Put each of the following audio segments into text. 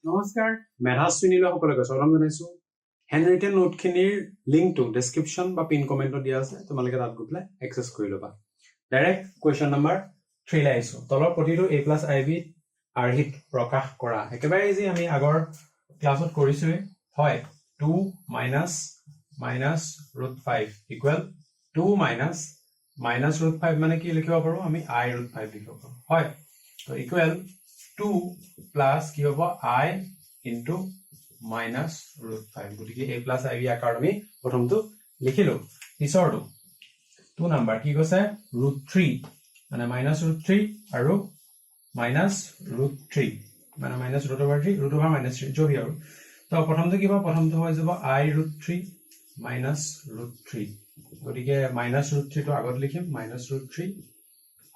নমস্কাৰ মেধাশ্বিনীলৈ সকলোকে স্বাগতম জনাইছো হেণ্ডৰাইটেন নোটখিনিৰ লিংকটো ডেছক্ৰিপশ্যন বা পিন কমেণ্টত দিয়া আছে তোমালোকে তাত গৈ পেলাই এক্সেছ কৰি ল'বা ডাইৰেক্ট কুৱেশ্যন নম্বৰ 3 লৈ আহিছো তলৰ প্ৰতিটো a + ib আৰ্হিত প্ৰকাশ কৰা একেবাৰে ইজি আমি আগৰ ক্লাছত কৰিছোৱে হয় 2 - √5 ইকুৱেল 2 - √5 মানে কি লিখিব পাৰো আমি i √5 লিখিব পাৰো হয় তো ইকুৱেল 2 plus কি হ'ব I into minus √5 গতিকে a plus ib আকাৰত আমি প্ৰথমটো লিখিলো পিছৰটো 2 নম্বৰ কি কৈছে √3 মানে -√3 আৰু -√3 মানে -√3 √3 जो भी আৰু তো প্ৰথমটো কি হ'ব প্ৰথমটো হৈ যাব I √3 -√3 গতিকে -√3 টো আগত লিখিম -√3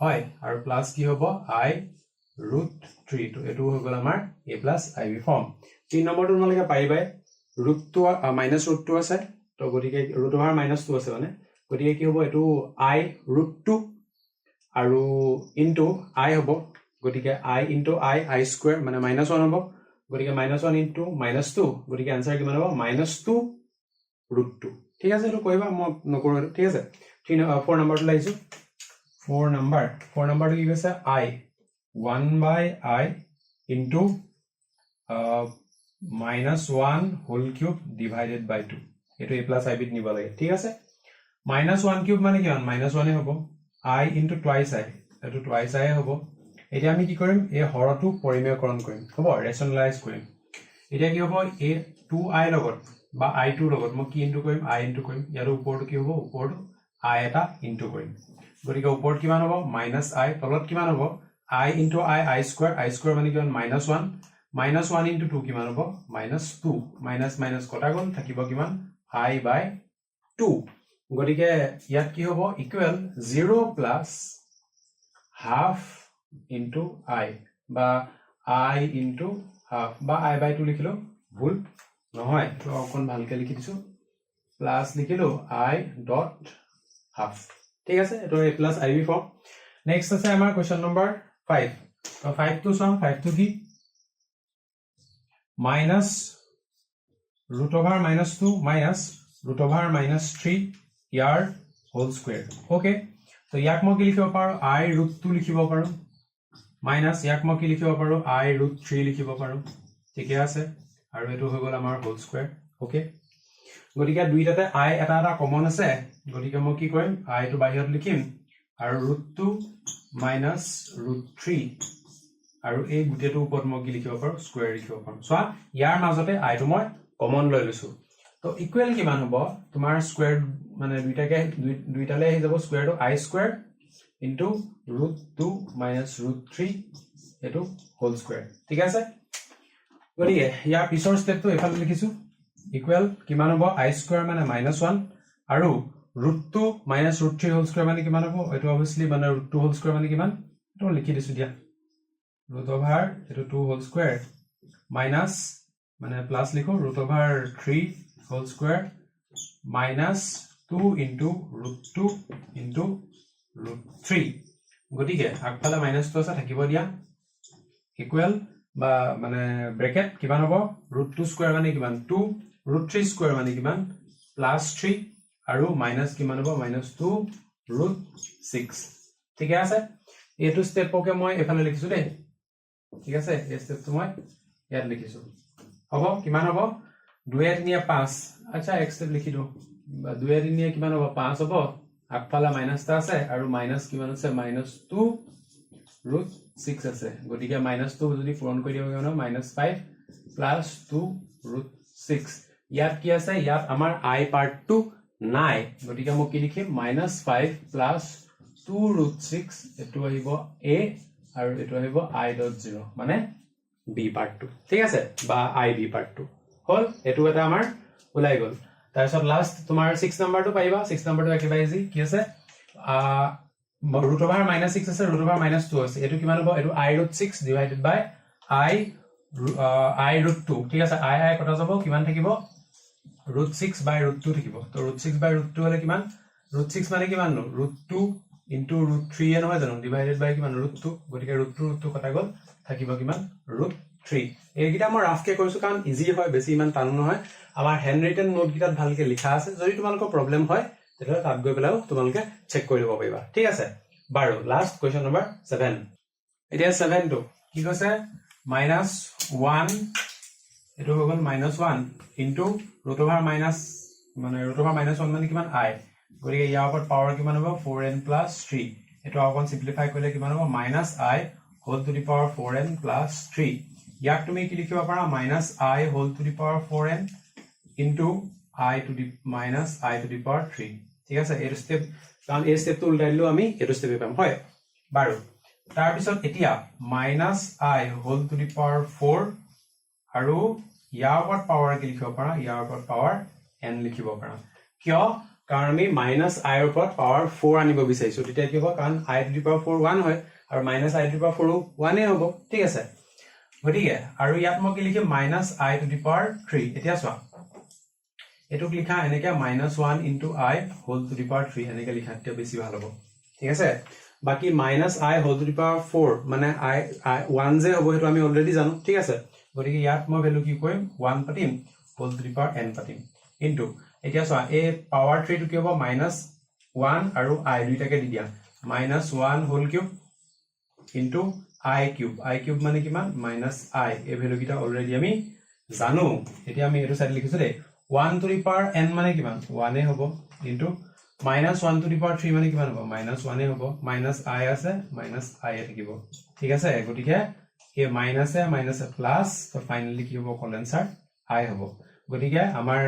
হয় আৰু প্লাস কি হ'ব I √3 to এটো হৈ গল আমাৰ a plus ib ফৰ্ম 3 নম্বৰটো তোমালোকে পাইবাই √2 -√2 আছে তো গতিকে √2 আছে মানে গতিকে কি হ'ব এটো I √2 আৰু ইনটু I হ'ব গতিকে I into I স্কয়াৰ মানে -1 হ'ব গতিকে -1 into -2 গতিকে आंसर কিমান হ'ব -2 √2 ঠিক আছে এটো কইবা মই নকৰো ঠিক আছে 4 নম্বৰটো লাইছো 4 নম্বৰটো কি কৈছে I 1/i into -1 whole cube divided by 2 এটো a plus ib নিব লাগে ঠিক আছে -1 cube মানে কি হয় -1 এ হ'ব I into twice i এটো twice i হ'ব এতিয়া আমি কি কৰিম এই হৰটো পৰিমেয়কৰণ কৰিম হ'ব ৰেশনালাইজ কৰিম এতিয়া কি হ'ব a 2i লগত বা i2 লগত মই কি ইনটু কৰিম i ইনটু কৰিম ইয়াৰ ওপৰটো কি হ'ব ওপৰটো i এটা ইনটু কৰিম গতিকে ওপৰত কিমান হ'ব -i তলত কিমান হ'ব I into I square মানে কিমান -1 -1 into 2 কিমান হ'ব -2 মাইনাস কটা গল থাকিব কিমান I/2 গতিকে ইয়াত কি হ'ব equal 0 plus half into I বা I into half বা I/2 লিখিলো ভুল নহয় তো অকন ভালকে লিখি দিছো প্লাস লিখিলো I dot half ঠিক আছে এটো a plus ib form next আছে আমাৰ কোৱেশ্চন নম্বৰ 5 তো 5 to sum 5 to কি minus √2 minus √3 ইয়াৰ হোল স্কয়াৰ ওকে তো ইয়াক মই কি লিখিব পাৰো I √2 লিখিব পাৰো মাইনাস ইয়াক মই কি লিখিব পাৰো I √3 লিখিব পাৰো ঠিকে আছে আৰু এটো হৈ গল আমাৰ হোল স্কয়াৰ ওকে গতিকে দুইটাতে I এটা কমন আছে গতিকে মই কি কৰিম I টো বাহিৰত লিখিম আৰু √2 minus √3 আৰু এই গুটেটো ওপৰত মই কি লিখিব পাৰো স্কয়াৰ লিখিব পাৰো সো ইয়াৰ মাজতে I টো মই কমন লৈ লৈছো তো ইকুৱেল কিমান হ'ব তোমাৰ স্কয়াৰ মানে দুইটালে আহি যাব স্কয়াৰটো I স্কয়াৰ ইনটু √2 minus √3 এটো হোল স্কয়াৰ ঠিক আছে গতিকে ইয়াৰ পিছৰ স্টেপটো এফালে লিখিছো ইকুৱেল কিমান হ'ব I স্কয়াৰ মানে -1 আৰু √2 minus √3 whole square মানে কিমান হ'ব এটো obviously মানে √2 whole square মানে কিমান তো লিখি দিছো দিয়া √2 whole square minus মানে প্লাস লিখো √3 whole square minus 2 into √2 into √3 গতিকে আগফালে মাইনাসটো আছে থাকিব দিয়া ইকুৱেল বা মানে ব্ৰেকেট কিমান হ'ব √2 স্কয়াৰ মানে কিমান 2 √3 স্কয়াৰ মানে কিমান +3 আৰু মাইনাস কিমান হ'ব -2 √6 ঠিক আছে এটো স্টেপকে মই এফালে লিখিছো দে ঠিক আছে এই স্টেপটো মই ইয়াত লিখিছো হ'ব কিমান হ'ব 2 এ 3 এ 5 আচ্ছা এক স্টেপ লিখি দিও 2 এ 3 এ কিমান হ'ব 5 হ'ব আগফালে মাইনাসটা আছে আৰু মাইনাস কিমান আছে -2 √6 আছে গতিকে -2 যদি পূৰণ কৰি দিও কিমান -5 + 2 √6 ইয়াত কি আছে ইয়াত আমাৰ I পাৰ্টটো নাই গতিকে মই কি লিখিম -5 + 2 √6 এটো আহিব a আৰু এটো আহিব I.0 মানে b পাৰ্টটো ঠিক আছে বা IB পাৰ্টটো হল এটো এটা আমাৰ ওলাই গল তাৰপিছত লাষ্ট তোমাৰ 6 নম্বৰটো পাইবা 6 নম্বৰটো একেবাৰে ইজি কি আছে √-6 আছে √-2 আছে এটো কিমান হ'ব এটো I√6 divided by I√2 ঠিক আছে I কটা যাব কিমান থাকিব √6/√2 থাকিব তো √6/√2 হলে কিমান √6 মানে কিমান ন √2 into √3 নহয় জানো ডিভাইডেড বাই কিমান √2 গতিকে √2 কটা গল থাকিব কিমান √3 3 এইগিটা মই ৰাফকে কৈছো কাৰণ ইজি হয় বেছি ইমান টান নহয় আমাৰ হ্যান্ড ৰিটেন নোট গিটাত ভালকে লিখা আছে যদি তোমালোকৰ প্ৰবলেম হয় তেতিয়াহলে তাত গৈ পেলাও তোমালোকে চেক কৰি লব পাৰিবা ঠিক আছে বাৰু লাষ্ট কোৱেশ্চন নম্বৰ 7 এতিয়া 7 টো কি কৈছে -1 এটো হৈ গল -1 ইনটু √(-) মানে √(-) মানে কিমান i গতিকে ইয়াৰ ওপৰত পাৱাৰ কিমান হ'ব 4n + 3 এটো অকন সিম্পলিফাই কৰিলে কিমান হ'ব -i whole to the power 4n + 3 ইয়াক তুমি কি লিখিব পাৰা -i whole to the power 4n into i to the power 3 ঠিক আছে এই স্টেপ কাৰণ এই স্টেপটো উল্টাই দিলো আমি এটো স্টেপে পাম হয় বাৰু তাৰ পিছত এতিয়া -i whole to the power 4 আৰু ইয়াৰ ওপৰত পাৱাৰ কি লিখিব পাৰা ইয়াৰ ওপৰত পাৱাৰ n লিখিব পাৰা কিয় কাৰণ আমি -i ৰ ওপৰত পাৱাৰ 4 আনিব বিচাৰিছো তেতিয়া কি হ'ব কাৰণ i টু দি পাৱাৰ 4 1 হয় আৰু -i টু দি পাৱাৰ 4 1 এ হ'ব ঠিক আছে গতিকে আৰু ইয়াত মই কি লিখিম -i টু দি পাৱাৰ 3 এতিয়া চোৱা এটুক লিখা এনেকে -1 into i whole to the power 3 এনেকে লিখাতে বেছি ভাল হ'ব ঠিক আছে বাকি -i whole to the power 4 মানে i 1 যে হ'ব হেতু আমি অলৰেডি জানো ঠিক আছে গতিকে ইয়াত মই ভ্যালু কি কৰিম 1 পাতিম whole to the power n পাতিম ইনটু এতিয়া চোৱা এই পাৱাৰ 3 টু কি হ'ব -1 আৰু i দুইটাকে দি দিয়া -1 whole cube into i cube মানে কিমান -i এই ভ্যালু কিটা অলৰেডি আমি জানো এতিয়া আমি এটো সাইড লিখিছো দে 1 টু দি পাৱাৰ n মানে কিমান 1 এ হ'ব ইনটু -1 টু দি পাৱাৰ 3 মানে কিমান হ'ব -1 এ হ'ব -i আছে -i এ থাকিব ঠিক আছে গতিকে এই মাইনাসে প্লাস তো ফাইনালি কি হ'ব কল আনসার i হ'ব গতিকে আমাৰ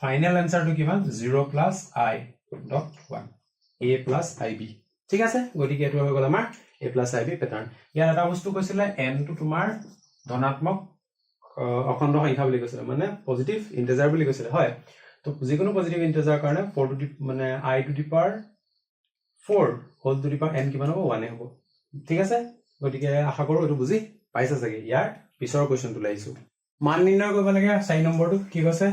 ফাইনাল আনসারটো কিমান 0 + i ডট 1 a + ib ঠিক আছে গতিকে এটো হৈ গল আমাৰ a + ib প্যাটাৰ্ন ইয়াৰ এটা বস্তু কৈছিলে n টো তোমাৰ ধনাত্মক অখণ্ড সংখ্যা বুলি কৈছিলে মানে পজিটিভ ইন্টিজাৰ বুলি কৈছিলে হয় তো যিকোনো পজিটিভ ইন্টিজাৰ কাৰণে 4 টু দি মানে i to the power 4 whole to the power n কিমান হ'ব 1 এ হ'ব ঠিক আছে গতিকে আশা কৰো এটো বুজি পাইছা চাগে ইয়াৰ পিছৰ কোৱেশ্চনটো লাইছো মান নিৰ্ণয় কৰিব লাগে 4 নম্বৰটো কি কৈছে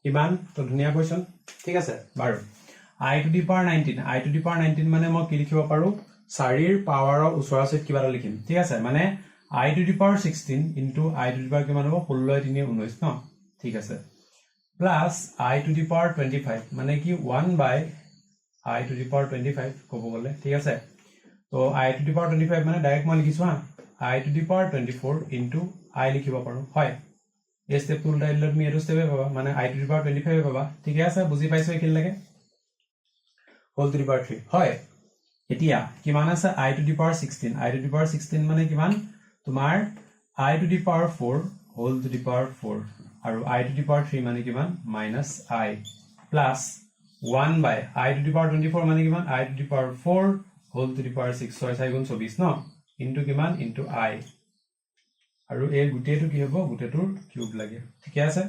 ইমান তো ধুনিয়া কোৱেশ্চন ঠিক আছে বাৰু i to the power 19 i to the power 19 মানে মই কি লিখিব পাৰো 4 ৰ পাৱাৰৰ ওচৰাচৰিত কিবা এটা লিখিম ঠিক আছে মানে i to the power 16 into i to the power কিমান হ'ব 16 3 19 ন ঠিক আছে plus i to the power 25 মানে কি 1 by i to the power 25 ক'ব গলে ঠিক আছে তো i টু দি পাৱাৰ 25 মানে ডাইৰেক্ট মই লিখিছো হা i to the power 24 into i লিখিব পাৰো হয় এই স্টেপটো উল্টাই দিলে তুমি এটো স্টেপে পাবা মানে i টু দি পাৱাৰ 25 পাবা ঠিক আছে বুজি পাইছো কি লাগে হোল টু দি পাৱাৰ 3 হয় এতিয়া কিমান আছে i to the power 16 i to the power 16 মানে কিমান তোমাৰ i to the power 4 whole to the power 4 আৰু i টু দি পাৱাৰ 3 মানে কিমান -i plus 1 by i to the power 24 মানে কিমান i to the power 4 whole to the পাৱাৰ 6 6 4 গুণ 24 ন ইনটু কিমান ইনটু i আৰু এই গুটেটো কি হ'ব গুটেটোৰ কিউব লাগে ঠিক আছে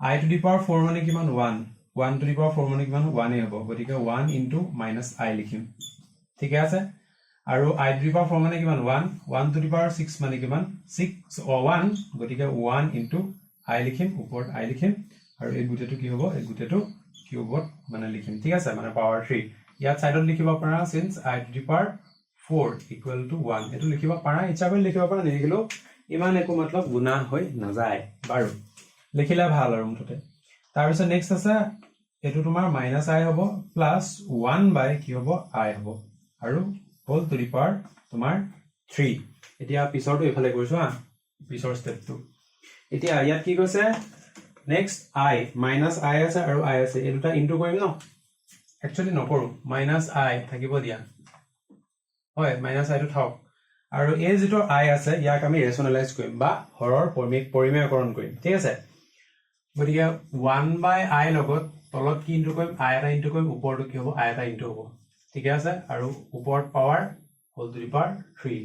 i টু দি পাৱাৰ 4 মানে কিমান 1 টু দি পাৱাৰ 4 মানে কিমান 1 এ হ'ব গতিকে 1 ইনটু -i লিখিম ঠিক আছে আৰু i টু দি পাৱাৰ 4 মানে কিমান 1 টু দি পাৱাৰ 6 মানে কিমান 6 1 গতিকে 1 ইনটু i লিখিম ওপৰত i লিখিম আৰু এই গুটেটো কি হ'ব এই গুটেটো কিউবত মানে লিখিম ঠিক আছে মানে পাৱাৰ 3 ইয়াত সাইডত লিখিব পাৰা since i to the power 4 equal to 1 এটো লিখিব পাৰা ইচ্ছা কৰি লিখিব পাৰা নিলিখিলো ইমান একো মতলব গুণা হৈ নাযায় বাৰু লিখিলা ভাল আৰু মুঠতে তাৰ পিছত নেক্সট আছে এটো তোমাৰ -i হ'ব প্লাস 1 বাই কি হ'ব i হ'ব আৰু হোল টু দি পাৱাৰ তোমাৰ 3 এতিয়া পিছৰটো ইফালে কৰিছো হা পিছৰ স্টেপটো এতিয়া ইয়াত কি কৈছে নেক্সট i -i আছে আৰু i আছে এই দুটা ইনটু কৰিম ন একচুয়ালি নকৰো -i থাকিব দিয়া হয় -i টো থাক আৰু এই যেটো i আছে ইয়াক আমি ৰেশনালাইজ কৰিম বা হৰৰ পৰিমেয়কৰণ কৰিম ঠিক আছে গতিকে 1 বাই i লগত তলত কি ইনটু কৰিম i এটা ইনটু কৰিম ওপৰটো কি হ'ব i এটা ইনটু হ'ব ঠিক আছে আৰু ওপৰত power whole to the power 3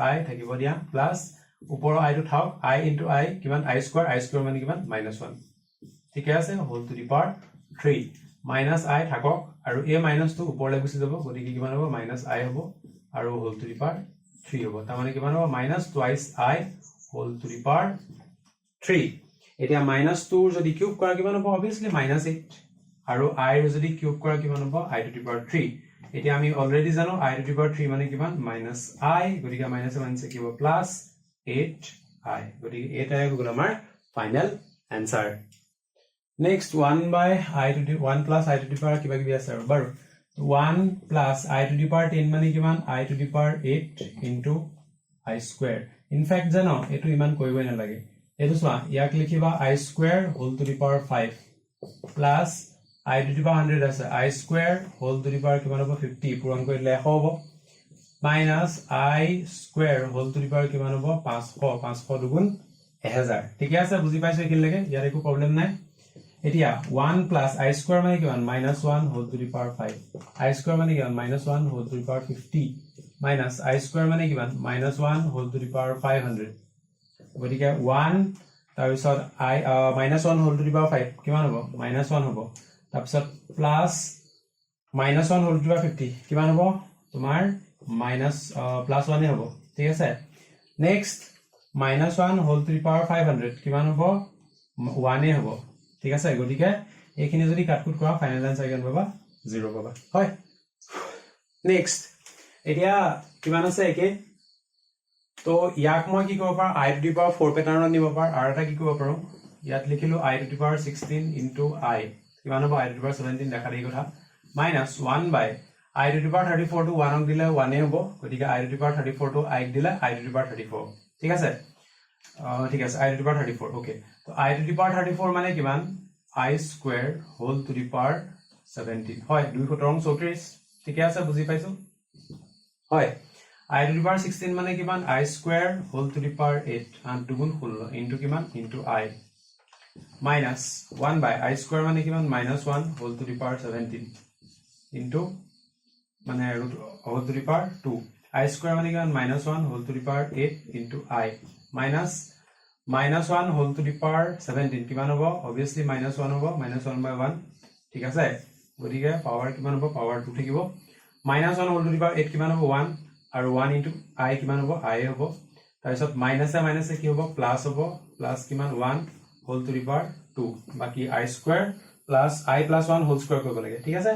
-i থাকিব দিয়া প্লাস ওপৰৰ i টো থাক i ইনটু i কিমান i স্কয়াৰ মানে কিমান -1 ঠিক আছে whole to the power 3 -i থাকক আৰু এই মাইনাসটো ওপৰলৈ গুচি যাব গতিকে কিমান হ'ব -i হ'ব আৰু হোল টু দি পাৱাৰ 3 হ'ব তাৰ মানে কিমান হ'ব -2i whole to the power 3 এতিয়া -2 যদি কিউব কৰা কিমান হ'ব obviously -8 আৰু i ৰ যদি কিউব কৰা কিমান হ'ব i টু দি পাৱাৰ 3 এতিয়া আমি অলৰেডি জানো i টু দি পাৱাৰ 3 মানে কিমান -i গতিকে -e কি হ'ব +8 I গতিকে এটাই হল আমাৰ final answer next 1 by I to the 1 plus I to the power কিবা কিবি আছে আৰু বাৰু 1 plus I to the power 10 মানে কিমান I to the power 8 into I square in fact জানো এটো ইমান কইবই না লাগে এটো সোয়া ইয়াক লিখিবা I square whole to the power 5 plus I to the power 100 আছে I square whole to the power কিমান হ'ব 50 পূৰণ কৰিলে 100 হ'ব minus I square whole to the power কিমান হ'ব 500 দুগুণ 1000 ঠিক আছে বুজি পাইছো এখিন লাগে ইয়াৰ একো প্ৰবলেম নাই এতিয়া 1 plus I square মানে কিমান -1 whole to the power 5 I square মানে কিমান -1 whole to the power 50 minus I square মানে কিমান -1 whole to the power 500 গতিকে 1 তাৰ পিছত I -1 whole to the power 5 কিমান হ'ব -1 হ'ব তাৰ পিছত plus -1 whole to the power 50 কিমান হ'ব তোমাৰ +1 এ হ'ব ঠিক আছে next -1 whole to the power 500 কিমান হ'ব 1 এ হ'ব ঠিক আছে গতিকে এইখিনি যদি কাটকুট কৰা ফাইনাল আনসাৰ কিমান পাবা 0 পাবা হয় নেক্সট এতিয়া কিমান আছে একে তো ইয়াক মই কি কৰিব পাৰো I to the power 4 প্যাটাৰ্ণত নিব পাৰো আৰু এটা কি কৰিব পাৰো ইয়াত লিখিলো I to the power 16 into I কিমান হ'ব I to the power 17 দেখা দেই কথা -1 by I to the power 34 to 1 ক দিলে 1 এ হ'ব গতিকে I to the power 34 to I ক দিলে I to the power 34 ঠিক আছে I to the power 34 okay তো I to the power 34 মানে কিমান I square whole to the power 17 হয় 2 সতৰং 34 ঠিক আছে বুজি পাইছো হয় I to the power 16 মানে কিমান I square whole to the power 8 and 2 গুণ 16 into কিমান into I minus 1 by I square মানে কিমান -1 whole to the power 17 into মানে root whole to the power 2 I square মানে কিমান -1 whole to the power 8 into I minus -1 whole to the power 17 কিমান হ'ব obviously -1 হ'ব -1 by 1 ঠিক আছে গতিকে পাৱাৰ কিমান হ'ব পাৱাৰ 2 থাকিব -1 whole to the power 8 কিমান হ'ব 1 আৰু 1 into I কিমান হ'ব I হ'ব তাৰ পিছত মাইনাস কি হ'ব প্লাস হ'ব প্লাস কিমান 1 whole to the power 2 বাকি I square plus I plus 1 whole square কৰিব লাগে ঠিক আছে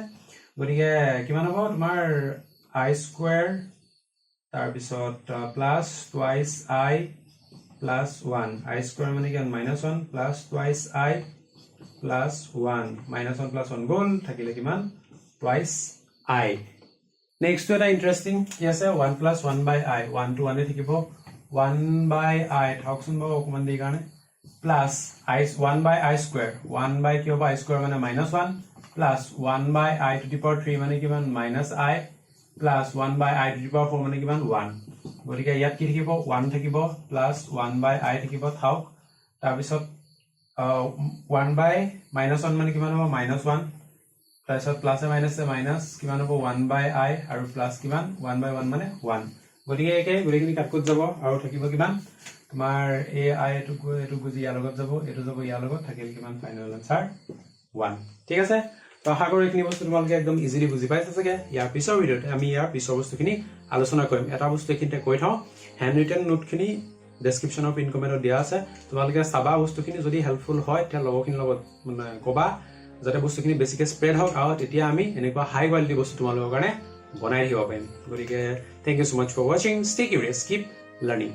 গতিকে কিমান হ'ব তোমাৰ I square তাৰ পিছত plus twice I plus 1 I square মানে কিমান -1 plus twice I plus 1 -1 plus 1 গ'ল থাকিলে কিমান twice I next to এটা ইন্টারেস্টিং কি আছে 1 plus 1 by I 1 to 1 এ থাকিব 1 by I থাকচোন বাও অকমান দেই কাৰণে plus I 1 by I square 1 by কি হ'ব I square মানে -1 plus 1 by I to the power 3 মানে কিমান -I plus 1 by I to the power 4 মানে কিমান 1 গতিকে ইয়াত কি থাকিব 1 থাকিব plus 1 by I থাকিব থাক তাৰ পিছত 1 by -1 মানে কিমান হ'ব -1 তাৰ পিছত প্লাস মাইনাসে মাইনাস কিমান হ'ব 1 by I আৰু প্লাস কিমান 1 by 1 মানে 1 গতিকে একে গৰিখিনি কাটকুট যাব আৰু থাকিব কিমান তোমাৰ এ I এটো গুজি ইয়াৰ লগত যাব এটো যাব ইয়াৰ লগত থাকিল কিমান ফাইনাল আনসাৰ 1 ঠিক আছে তো আশা কৰো এইখিনি বস্তু তোমালোকে একদম ইজিলি বুজি পাইছা চাগে ইয়াৰ পিছৰ ভিডিওতে আমি ইয়াৰ পিছৰ বস্তুখিনি আলোচনা কৰিম এটা বস্তু এখিনতে কৈ থাও হ্যান্ড ৰিটেন নোটখিনি ডেসক্ৰিপচন অফ পিন কমেন্টত দিয়া আছে তোমালোকে চাবা বস্তুখিনি যদি হেল্পফুল হয় তে লগৰখিনি লগত মানে কবা যাতে বস্তুখিনি বেছিকে স্প্ৰেড হওক আৰু তেতিয়া আমি এনেকুৱা হাই কোৱালিটি বস্তু তোমালোকৰ কাৰণে বনাই দিব পাৰিম গতিকে thank you so much for watching stay curious keep learning